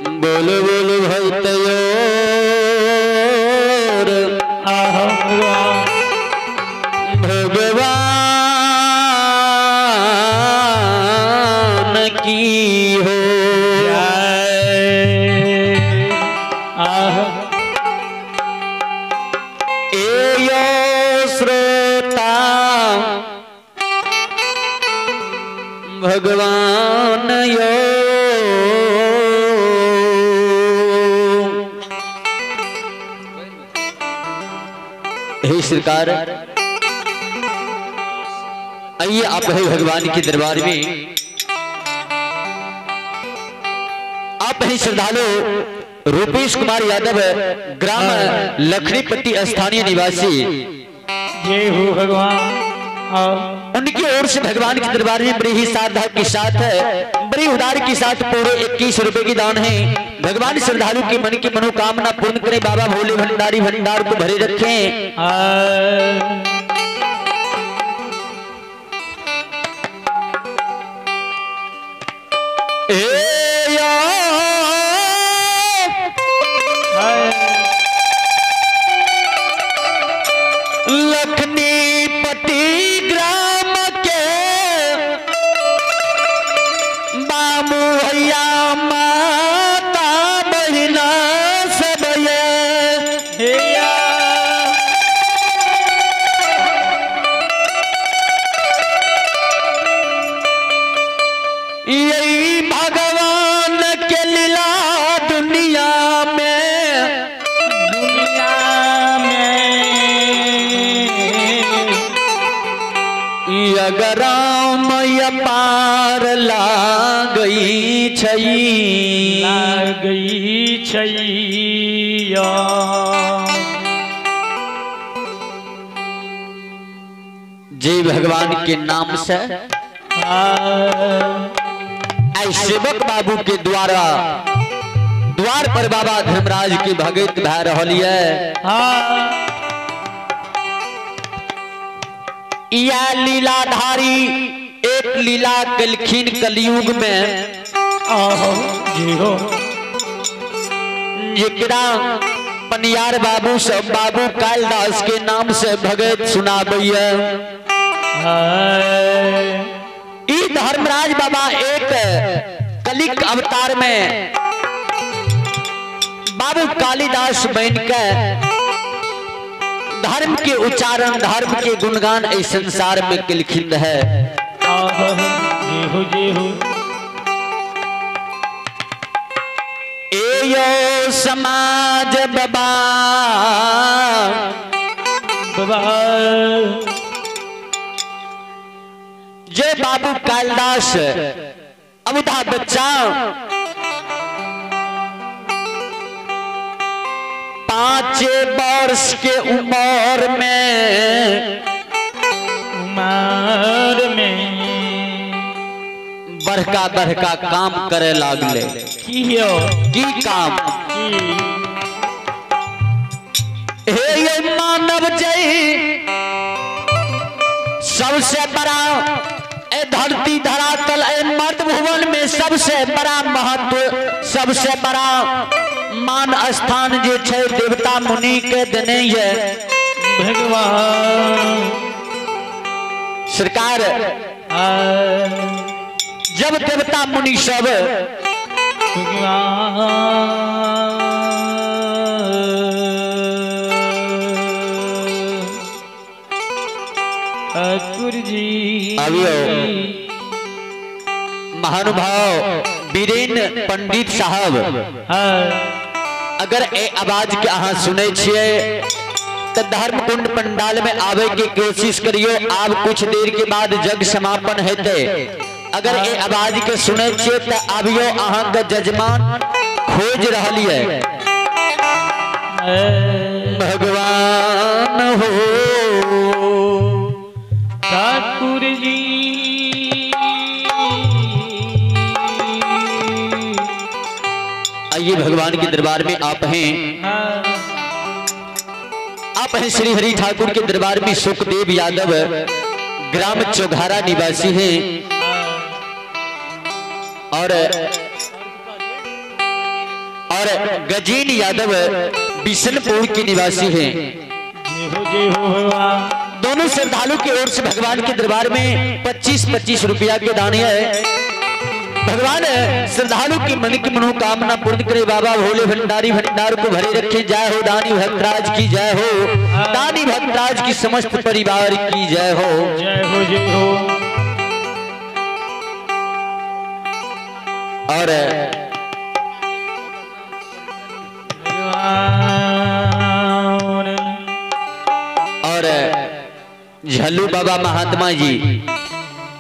बोल बोल भैतयोर भगवान की हो एयो श्रोता भगवान यो हे सरकार, आइए आप है भगवान के दरबार में। आप है श्रद्धालु रूपेश कुमार यादव, ग्राम लखड़ीपट्टी स्थानीय निवासी। जय हो भगवान। उनकी ओर से भगवान के दरबार में बड़ी ही श्रद्धा के साथ बड़ी उदार के साथ पूरे 21 रुपए की दान है। भगवान श्रद्धालु के मन की मनोकामना पूर्ण करें। बाबा भोले भंडारी भंडार को भरे रखें। लखनीपट्टी ग्राम के बाबू भैया माता बहिना सब यही भगवान के लीला दुनिया में अगर मैया पार लागई छैया। जय भगवान के नाम से सेवक बाबू के द्वारा द्वार पर बाबा धर्मराज की भगत भै रही है। यह लीलाधारी एक लीला कलखीन कलयुग में जरा पनियार बाबू सब बाबू कालिदास के नाम से भगत सुनाबैया। धर्मराज बाबा एक कलिक अवतार में बाबू कालिदास बन के धर्म के उच्चारण धर्म के गुणगान इस संसार में किलखिंद है। एयो समाज बाबा जय बाबू कालिदास अवधा बच्चा 5 वर्ष के उम्र में बड़का बड़का काम करे लागले। की काम? हे ये मानव जय सबसे बड़ा धरती धरातल मर्द भुवन में सबसे बड़ा महत्व सबसे बड़ा मान स्थान जे छे देवता मुनि के देने ये भगवान सरकार। जब देवता मुनि सब महानुभाव वीरेंद्र पंडित साहब अगर ए आवाज के अहाँ सुने छिए तो धर्म कुंड पंडाल में आवे की कोशिश करियो। आप कुछ देर के बाद जग समापन हेते। अगर ए आवाज के सुने छिए तो आबियो अहाँ के जजमान खोज रहली है। भगवान हो ठाकुर जी आइए भगवान के दरबार में। आप हैं श्री हरि ठाकुर के दरबार में सुखदेव यादव ग्राम चौघारा निवासी हैं और और गजीन यादव बिशनपुर के निवासी हैं। जय हो भगवान। दोनों श्रद्धालु की ओर से भगवान के दरबार में 25-25 रुपया के दाने है। भगवान श्रद्धालु की मन की मनोकामना पूर्ण करे। बाबा भोले भंडारी भंडार को भरे रखे। जय हो दानी भक्तराज की जय हो। दानी भक्तराज की समस्त परिवार की जय हो। जय हो जय हो। और झल्लू बाबा महात्मा जी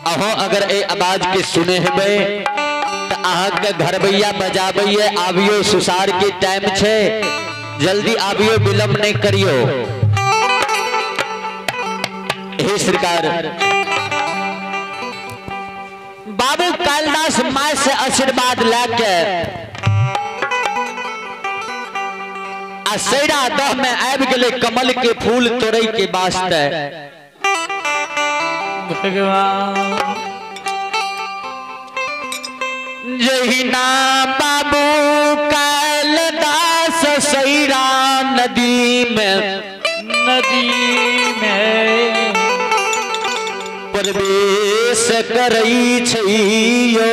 अहो अगर ए आवाज के सुने हेबे तो अहाँ के घर भैया बजाबैया आबियो। सुसार के टाइम छे, जल्दी आबियो, विलंब नहीं करियो। हे सरकार बाबू कालिदास माय से आशीर्वाद लेके आशैरा दह में आबि गेले कमल के फूल तोड़े के वास्ते। भगवान जहिना बाबू कालिदास सैरा नदी में प्रवेश करई छियो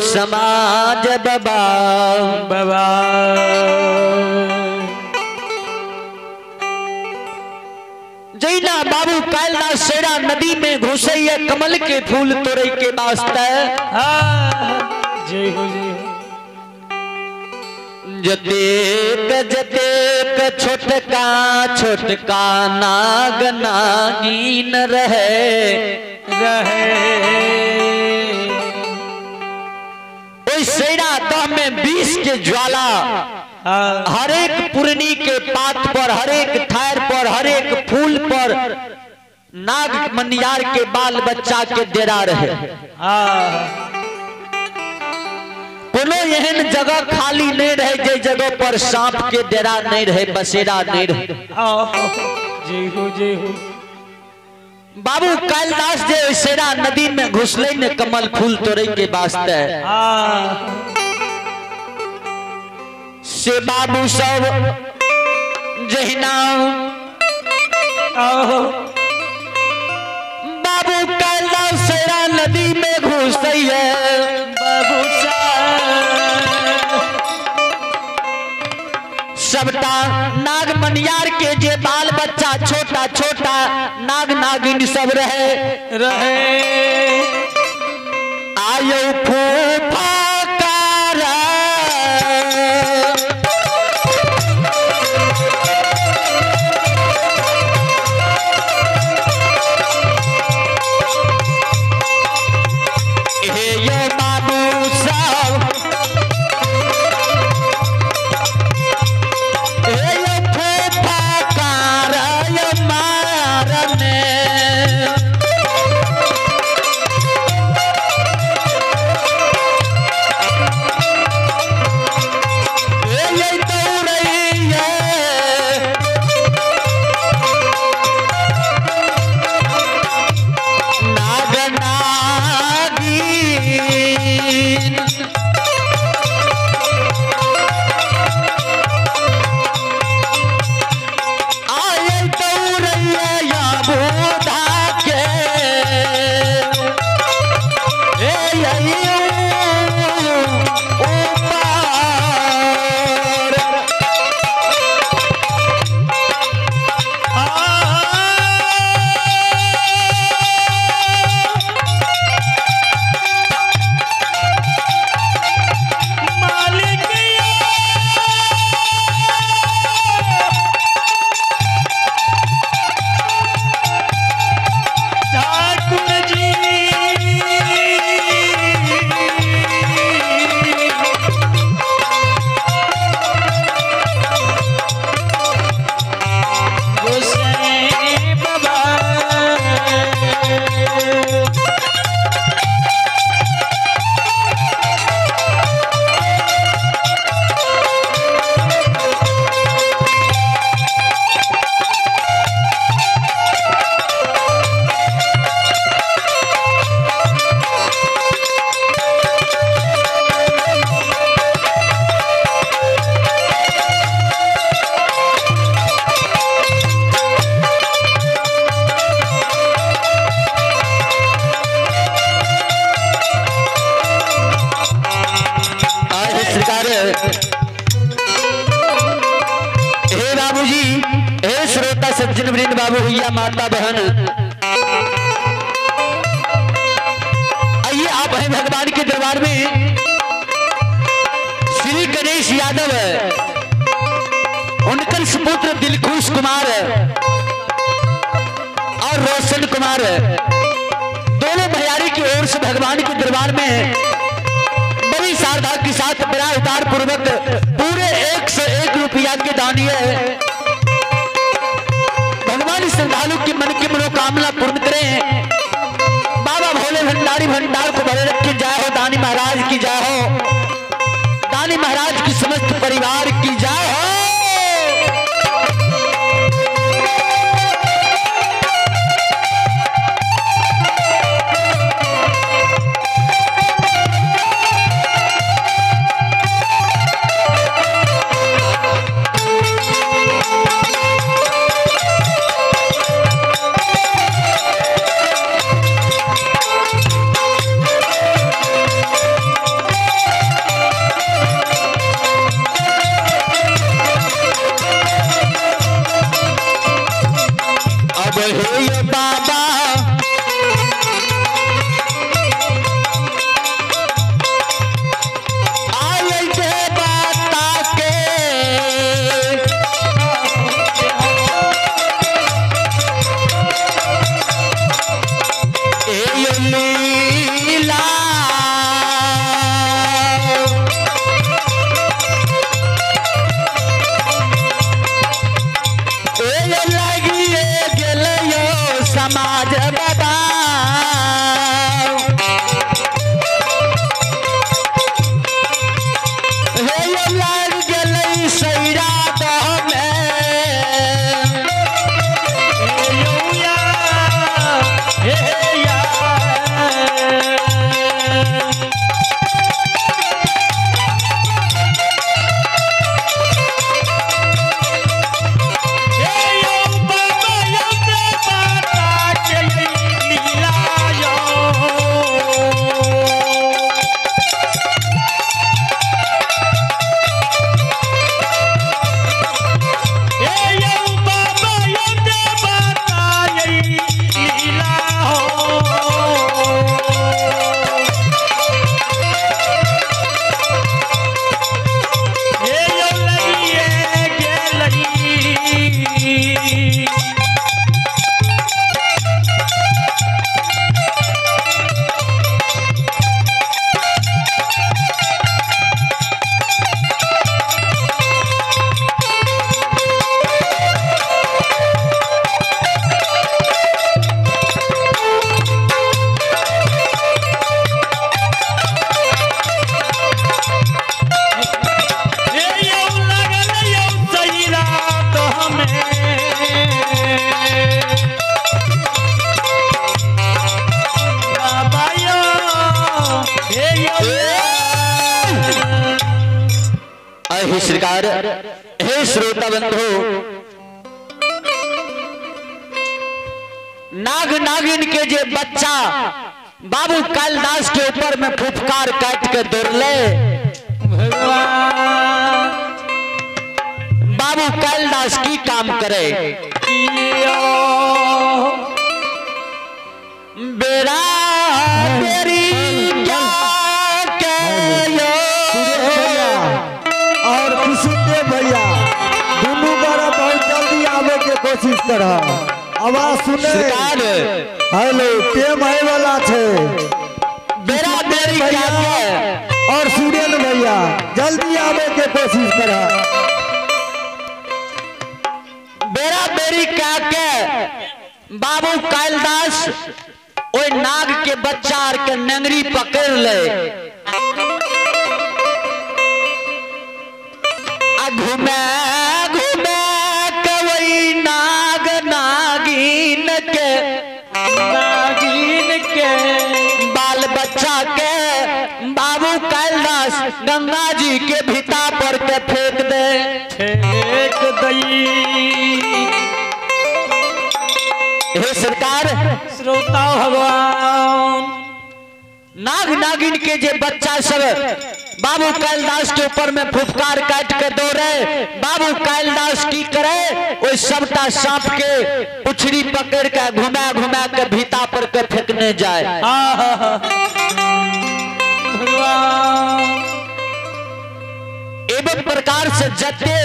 समाज बाबा। जैना बाबू कालिदास सैरा नदी में घुसैया कमल के फूल तोड़े के वास्ते। जय हो जय हो। जतेक जतेक छोटका छोटका नाग नागिन रहे ओई सैरा दह में विष के ज्वाला हरेक पुरनी के पात पर, हरेक थार पर, हरेक फूल पर नाग मनियार के बाल बच्चा के डेरा रहे। कोनो एहन जगह खाली नहीं रहे जे जगह पर सांप के डेरा नहीं रहे, बसेरा नहीं रहे। जय हो जय हो। बाबू कालिदास जे सैरा नदी में घुसले ने कमल फूल तोड़े के वास्ते से बाबू सब जहिना बाबू कालिदास सैरा नदी में घुसैया बाबू सबटा नाग मनियार के जे बाल बच्चा छोटा छोटा नाग नागिन सब रहे आयो फूफाकार हे ये बाबू सब सरकार हे बाबूजी, हे श्रोता सज्जन वृंद, बाबू भैया, माता बहन, आइए आप हैं भगवान के दरबार में। श्री गणेश यादव, उनकर सुपुत्र दिलखुश कुमार और रोशन कुमार, दोनों भैयारी की ओर से भगवान के दरबार में बड़ी श्रद्धा के साथ बड़ा उतार पूर्वक पूरे 101 रुपया के दानिये भगवान श्रद्धालु की मन की मनोकामना पूर्ण करें। बाबा भोले भंडारी भंडार को भरे रखे जाए हो, दानी महाराज की जाए हो, दानी महाराज की समस्त परिवार की जाए हो। सरकार, हे श्रोता बंधु, नाग नागिन के जे बच्चा बाबू कालिदास के ऊपर में फुफकार काट के दौड़ ले, बाबू कालिदास की काम करे। बेरा तेरी क्या और किसी भैया दोनों बारा बहुत जल्दी आवे के कोशिश कर। आवाज सुने, हेलो टेम आए वाला थे। बेरा तेरी क्या और सुरेन भैया जल्दी आवे के कोशिश कर। बेरा बेरी क्या के बाबू कालिदास ओए नाग के बच्चा के नंगरी पकड़ ले, घूमे घूमे कवई नाग नागिन के बाल बच्चा के बाबू कालिदास गंगा जी के भिता पर के फेंक दे, फेंक दई। हे सरकार, श्रोता भगवान, नाग नागिन के जे बच्चा सब बाबू कैलदास के ऊपर में फुफकार काट के दौड़े। बाबू कैलदास की करे वो सबटा सांप के पुछड़ी पकड़ के घुमा घुमा के भीता पर के फेंकने जाए। भगवान एवं प्रकार से जते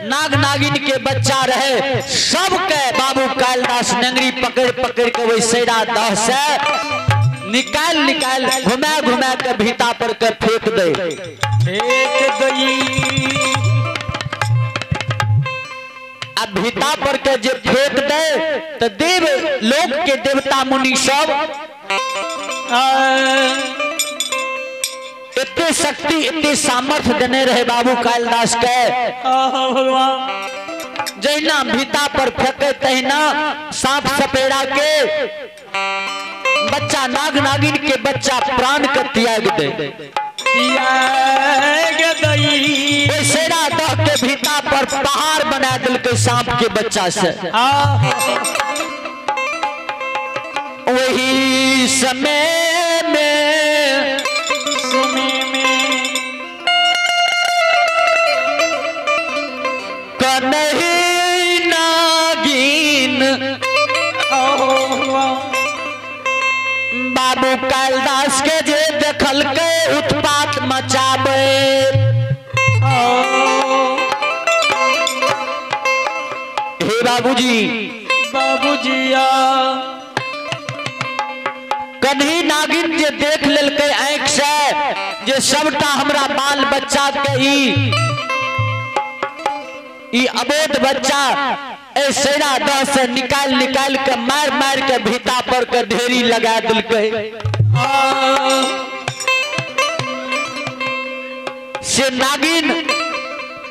नाग नागिन के बच्चा रहे सबके बाबू कैलदास नंगरी पकड़ पकड़ के वही सैरा दह से निकाल निकाल घुमा घुमा के भीता पर के फेंक दे। एक गई अब भीता पर के जे फेंक दे तो देव लोक के देवता मुनि सब इतने शक्ति इतने सामर्थ्य देने रहे बाबू कैलदास के। भगवान जैना भीता पर फेंके तहिना सांप सपेरा के बच्चा नाग नागिन के बच्चा प्राण के त्याग दे। सेरा दह के भीता पर पहाड़ बना दिल के सांप के बच्चा से। वही समय में कन्हई नागिन बाबू कैलदास के जे देखल के उत्पात मचाबे। हे बाबूजी बाबूजिया कन्हई नागिन जे देख लेल के आंख से जे सबटा हमरा बाल बच्चा के ई अबोध बच्चा सेरा दह से निकाल निकाल के मार मार के भीता पर के ढेरी लगा दिल के। से नागिन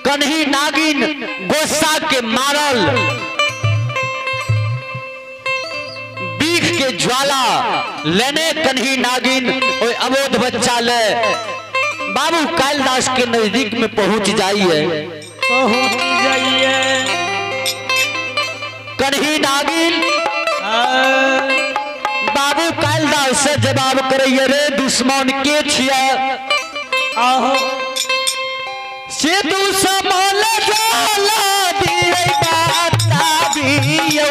कन्हई नागिन गोस्सा के मारल बीख के ज्वाला लेने कन्हई नागिन ओए अबोध बच्चा ले बाबू कैलदास के नजदीक में पहुंच जाइए। कन्हई नागिन बाबू कैलदास से जवाब करिए रे दुश्मन के छिया से दुश्मन जाला दिए बाता दियो।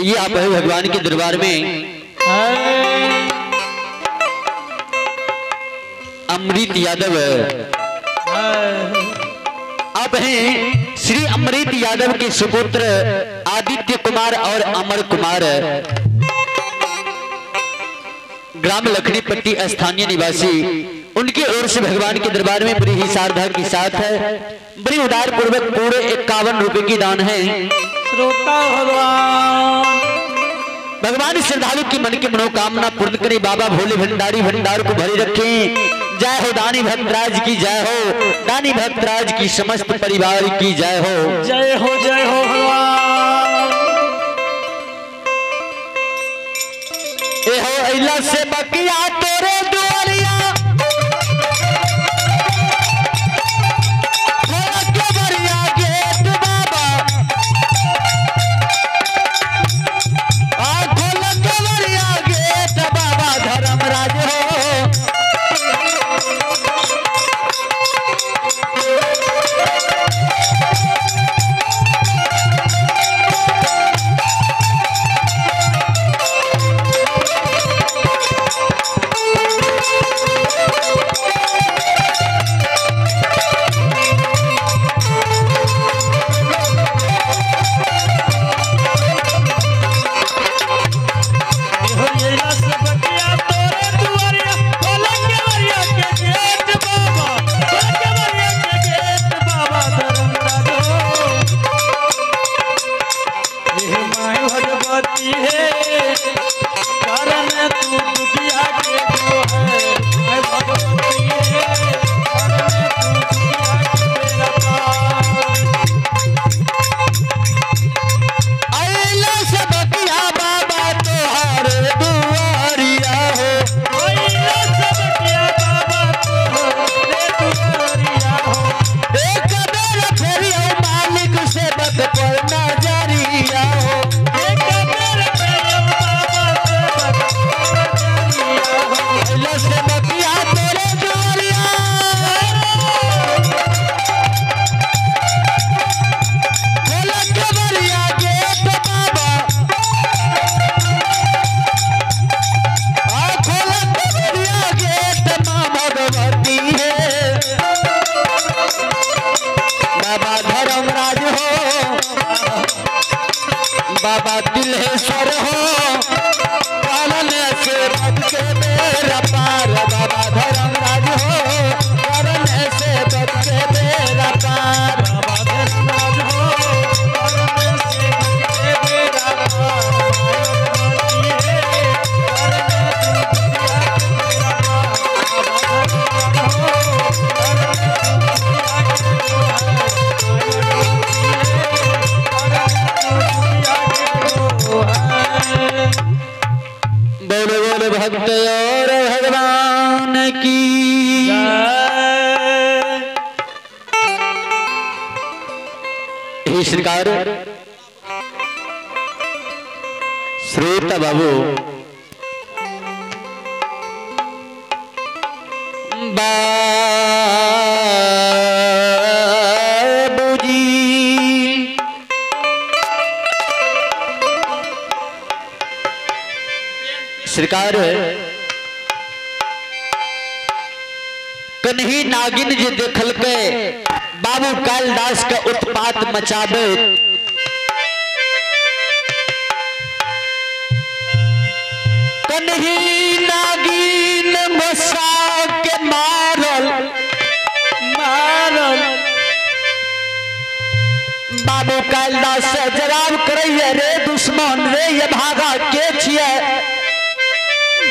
आइए आप है भगवान के दरबार में अमृत यादव आप हैं श्री अमृत यादव के सुपुत्र आदित्य कुमार और अमर कुमार ग्राम लखनीपट्टी स्थानीय निवासी। उनकी ओर से भगवान के दरबार में बड़ी ही श्रद्धा के साथ है, बड़ी उदार पूर्वक पूरे 51 रुपए की दान है। श्रोता भगवान श्रद्धालु की मन की मनोकामना पूर्ण करे। बाबा भोले भंडारी भंडार को भरे रखें। जय हो दानी भक्तराज की जय हो, दानी भक्तराज की समस्त परिवार की जय हो। जय हो भगवान। ए हो अइला से बकिया तोरे दुआरिया के बरिया गेट बाबा खोल के बरिया गेट बाबा धर्मराज हो। बाबा दिलेश्वर हो पालन से बच के मेरा पार। बाबा धर्मराज हो पालन से बच के मेरा पार। बाबा धर्मराज हो पालन से बच के मेरा बोलो बोलो भक्त और भगवान की हे श्रीकार श्रोता बाबू सरकार कन्ही नागिन जे देखल के बाबू कालिदास का उत्पात मचाबे। कन्ही नागिन मसा के मारल बाबू कालिदास से जवाब करे रे दुश्मन रे ये भागा के छिए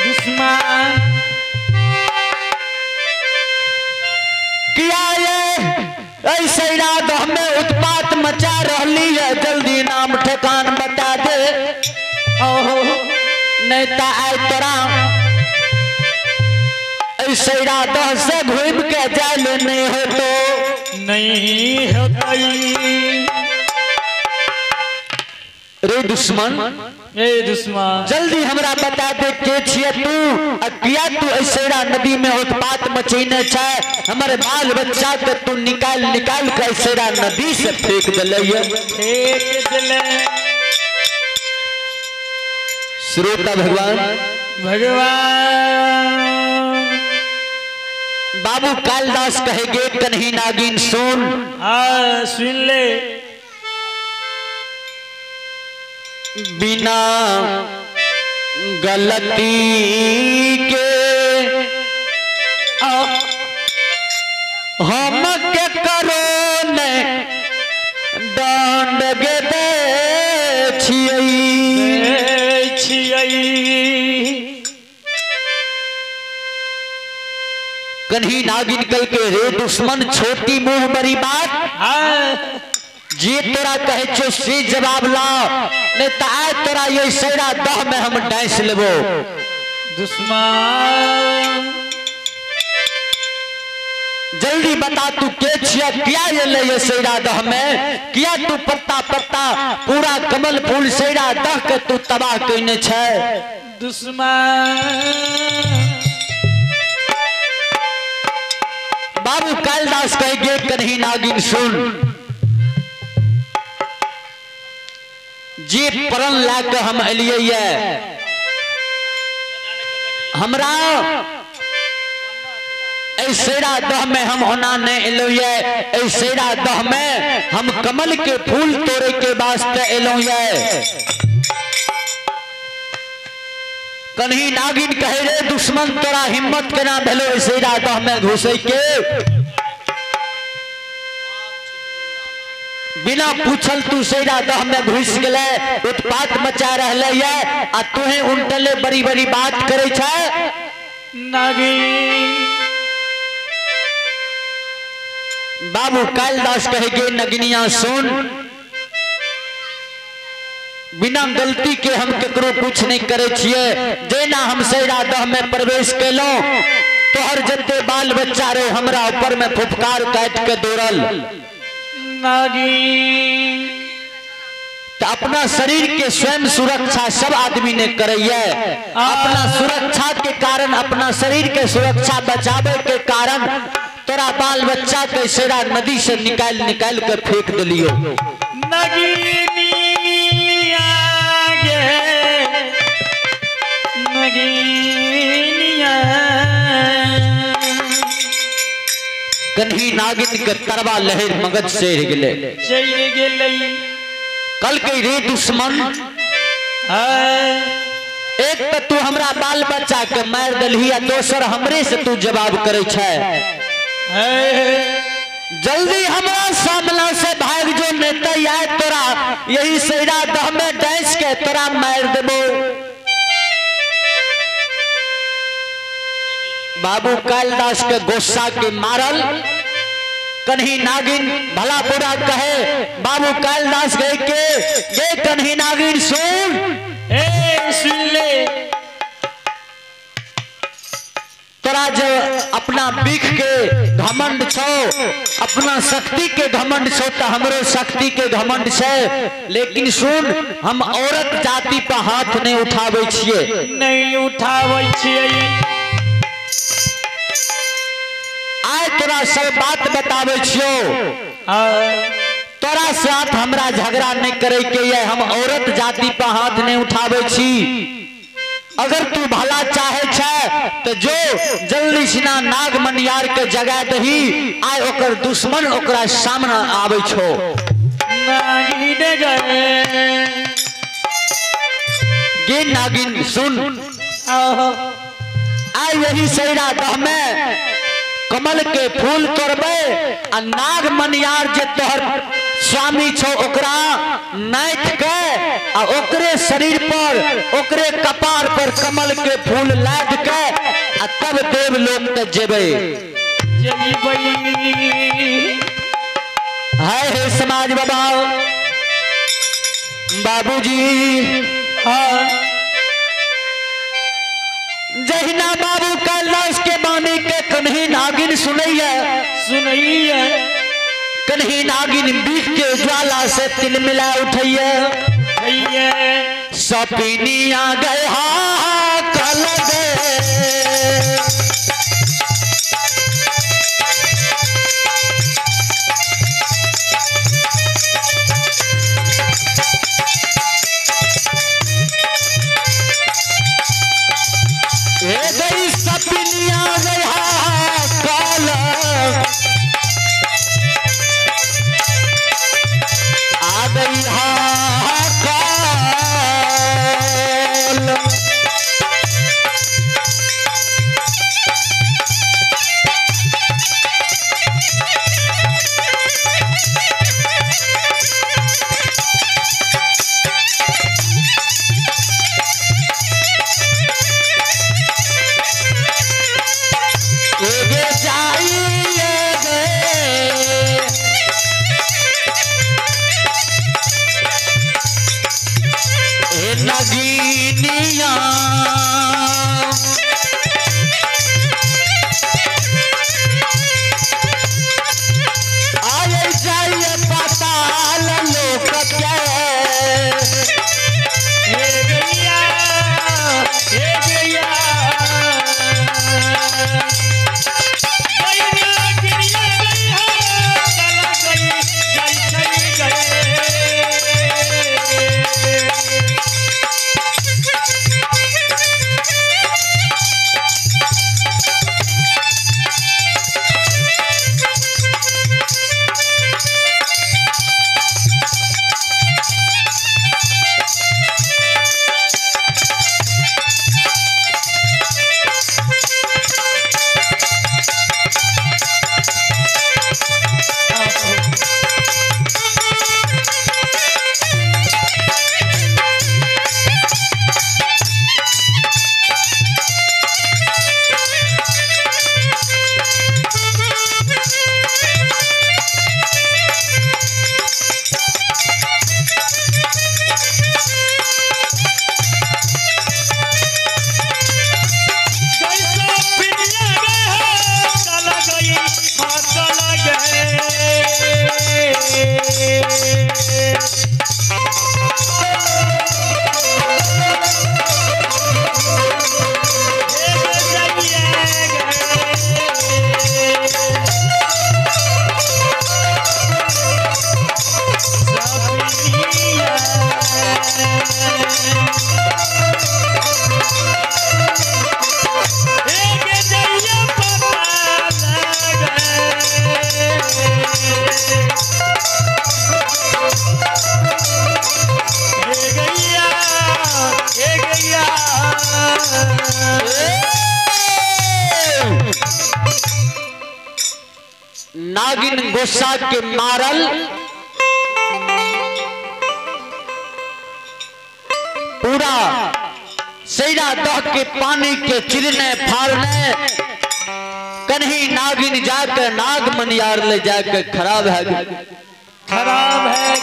दुश्मन किया ये ऐसे रात हमें उत्पात मचा रही है। जल्दी नाम ठिकान बता दे नहीं तो आए तोरा ऐसे रात से घूम के जाले नहीं हो तो नहीं होता रे दुश्मन जल्दी हमरा बता दे के छिए तू किया तू ऐसे नदी में उत्पात मचीने चाहे हमारे बाल बच्चा के तू निकाल के ऐसे नदी से फेंक दिले। श्रोता भगवान भगवान बाबू कालिदास कहेगे कन्ही नागिन सुन। सुन ले। बिना गलती के हम के करो ने दंड गे दे छियई। कन्ही नागिन कल के रे दुश्मन छोटी मुंह बड़ी बात जे तोरा कहे छो से जवाब ला नहीं तो आए तोरा ये सेरा दह में हम डांस लेबो। दुश्मन जल्दी बता तू के छिया किया ये ले ये सेरा दह में किया तू पत्ता पत्ता पूरा कमल फूल सेरा दह के तू तबाह कइने छै। दुश्मन बाबू कालिदास कहेगे कन्ही नागिन सुन। जे प्रण लाके हम अलिये हमरा ऐसेरा दह में हम होना नहीं एलो ये ऐसेरा दह में हम कमल के फूल तोड़े के वास्ते एलो ये। कन्ही नागिन कहे रे दुश्मन तोरा हिम्मत केना भेलो ऐसेरा दह में घुसे के। बिना पूछल तू सेरा दह में घुस गले उत्पात मचा रहले ये आ तुहे उल्टले बड़ी बड़ी बात करे छै। नागिन बाबू कालिदास कहेगे नगिनिया सुन। बिना गलती के हम केकरो कुछ नहीं करे छिए जेना हम सेरा दह में प्रवेश केलो तोहर जते बाल बच्चा रे हमरा ऊपर में फुफकार काट के दौड़ल। नागिन तो अपना शरीर के स्वयं सुरक्षा सब आदमी ने करैया। अपना सुरक्षा के कारण अपना शरीर के सुरक्षा बचावे के कारण तोरा बाल बच्चा के सेरा नदी से निकाल निकाल के फेंक दिलियो। नगिनिया गे नगिनिया कन्ही नागिन के तरवा लहर मगज से गेले चल गेलै। कल के रे दुश्मन एक तो तू हमरा बाल बच्चा के मार दलही आ दोसर हमरे से तू जवाब करे छै। जल्दी हमरा सामना से भाग जो नेता आए तोरा यही सेरा दह में डांस के तोरा मार देबो। बाबू कालिदास के गुस्सा के मारल कन्ही नागिन भला बुरा कहे बाबू कालिदास गए के गे कन्ही नागिन सुन। सुन ले। तोरा जो अपना बीख के घमंड छो अपना शक्ति के घमंड छो तो हमरो शक्ति के घमंड छे लेकिन सुन हम औरत जाति पर हाथ नहीं उठावे छिए। नहीं उठावे छिए। आय तोरा सब बात बतावे छियो तोरा साथ हमरा झगड़ा नहीं करे के ये हम औरत जाति पर हाथ नहीं उठावे छी। अगर तू भला चाहे छे तो जो जल्दी सिना नाग मनियार के जगा दही आय ओकर दुश्मन ओकरा सामने आवे छो। नागिन गए गे नागिन सुन। आय यही सेरा दह में कमल के फूल तोड़बे आ नाग मनियार जे तोहर स्वामी छो ओकरा नाथ के आ ओकरे शरीर पर ओकरे कपार पर कमल के फूल लाद के आ तब देवलोक तक जेबे। हाय हे समाज बाबा बाबूजी जहिना बाबू कालिदास के बानी के कन्ही नागिन सुनैया कन्ही नागिन बीख के ज्वाला से तिल मिला उठैया सपिनिया गए कल गए नागिन गुस्सा के मारल पूरा सैरा दह के पानी के चिरने फाड़ने कन्ही नागिन जाकर नाग मनियार ले जाकर खराब है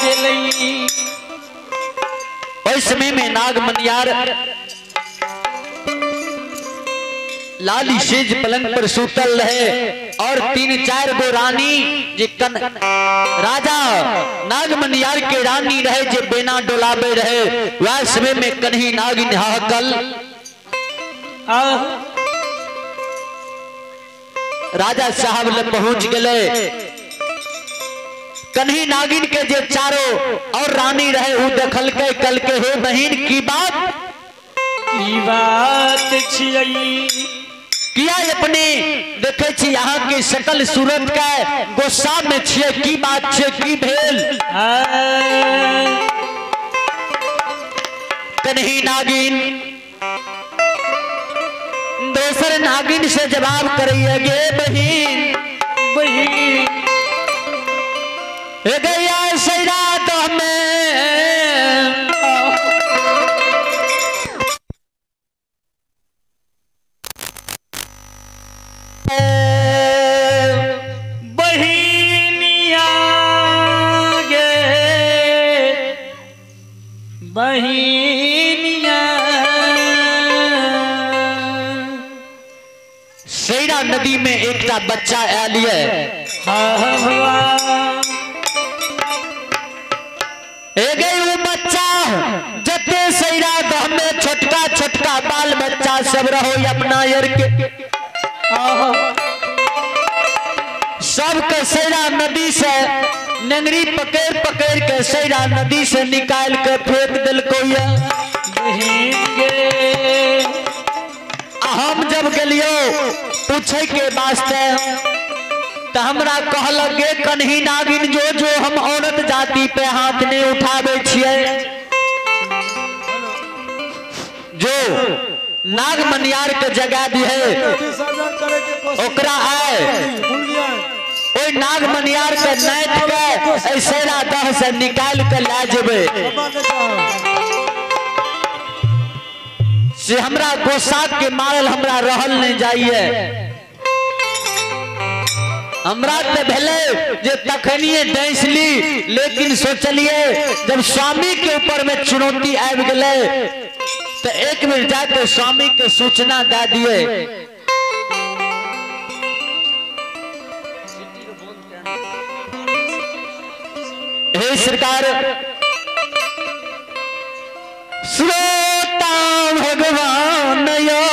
गेलई। उस समय में नाग मनियार लाली सेज पलंग पर सुतल रहे और 3-4 गो रानी जे राजा नाग मनियार के रानी रहे जे बेना डोलाबे रहे। वह समय में कन्ही नागिन हाकल राजा साहब ले पहुंच गए। कन्ही नागिन के जे चारों और रानी रहे वो देखल के कल के हे बहिन की बात छियई किया अपने देखे छी यहाँ के सकल सूरत का गुस्सा में छिए की बात छे की भेल। कन्ही नागिन दोसर नागिन से जवाब करिए गे बहिन बहिन गया सैरा तो बहिनिया गे बहिनिया सैरा नदी में एक बच्चा आयल वो बच्चा जते सैरा दह में छोटका छोटका बाल बच्चा सब रहो अपना यर के सबके सैरा नदी से नंगरी पकड़ पकड़ के सैरा नदी से निकाल के फेंक दिलको। हम जब गलियो पूछे के वास्ते तो हमरा कहल गे कन्ही नागिन जो जो हम औरत जाति पे हाथ नहीं उठावे छिए जो नाग मनियार के जगह दी है ओकरा है ओई नाग मनियार के नाथ के ऐसे दह से निकाल के ला जेबे से हमरा गुस्सा के मारल हमरा रहल नहीं जाइए। हमरा तो भेले जे तखनिए डैसली लेकिन सोचलिए जब स्वामी के ऊपर में चुनौती आबि गए तो एक बेर जाके स्वामी के सूचना दे दिए। हे सरकार श्रोता भगवान यो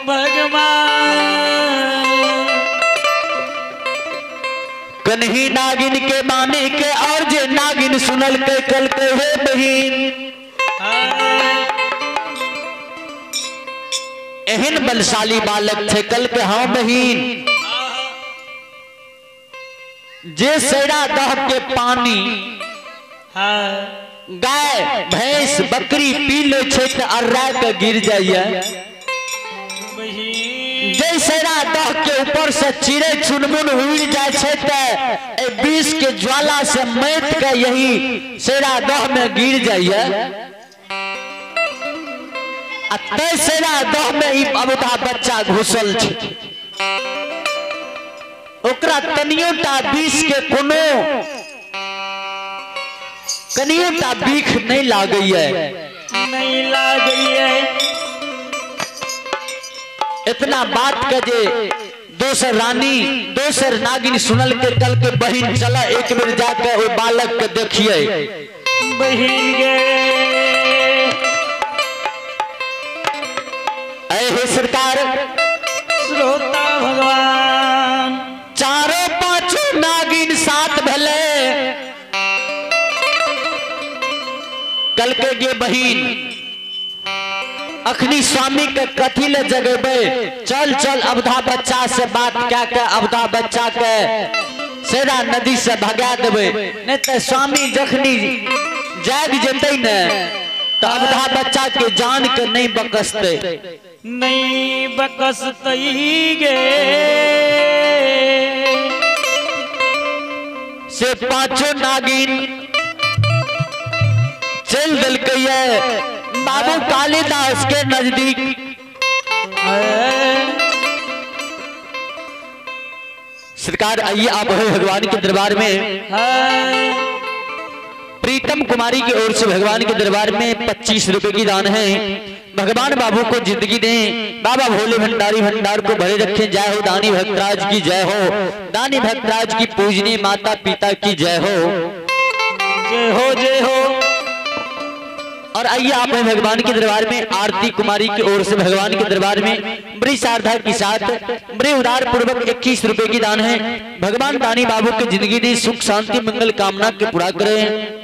भगवान कन्ही नागिन के माने के और जे नागिन सुनल के कल के हे बहिन एहन बलशाली बालक थे कल के हाँ बहिन जे सैरा दह के पानी गाय भैंस बकरी पी ले तो अर्रा के गिर जाइए जय सैरा दह के ऊपर से चिड़ै चुनमुन उड़ जाए विष के ज्वाला से मैत के यही सैरा दह में गिर जाइए सैरा दह में ही अबुधा बच्चा घुसल छे ओकरा तनियोटा विष के कोनो कनियोटा बीख नहीं लागैए नहीं लागैए। इतना बात के जे दोसर रानी दोसर नागिन सुनल के कल के बहिन चला एक बेर जाके ओ बालक के देखिए बहिन गे हे सरकार श्रोता भगवान चारों पांचों नागिन साथ भले कल के गे बहिन अखनी स्वामी के कथी ले जगेबे चल चल अबधा बच्चा से बात क्या के अबधा बच्चा के सैरा नदी से भगा देबे नहीं तो स्वामी जखनी जाग जेते न तो अबधा बच्चा के जान के नहीं बकसते नहीं बकसतई गे से पांचों नागिन चल दल है बाबू कालिदास के नजदीक। सरकार आइए आप भगवान के दरबार में। प्रीतम कुमारी की ओर से भगवान के दरबार में 25 रुपए की दान है। भगवान बाबू को जिंदगी दें, बाबा भोले भंडारी भंडार को भरे रखें। जय हो दानी भक्तराज की जय हो, दानी भक्तराज की पूजनीय माता पिता की जय हो, जय हो जय हो। और आइए आप भगवान के दरबार में आरती कुमारी की ओर से भगवान के दरबार में बड़ी श्रद्धा के साथ बड़े उदार पूर्वक 21 रुपए की दान है। भगवान दानी बाबू की जिंदगी दी सुख शांति मंगल कामना के पूरा करें।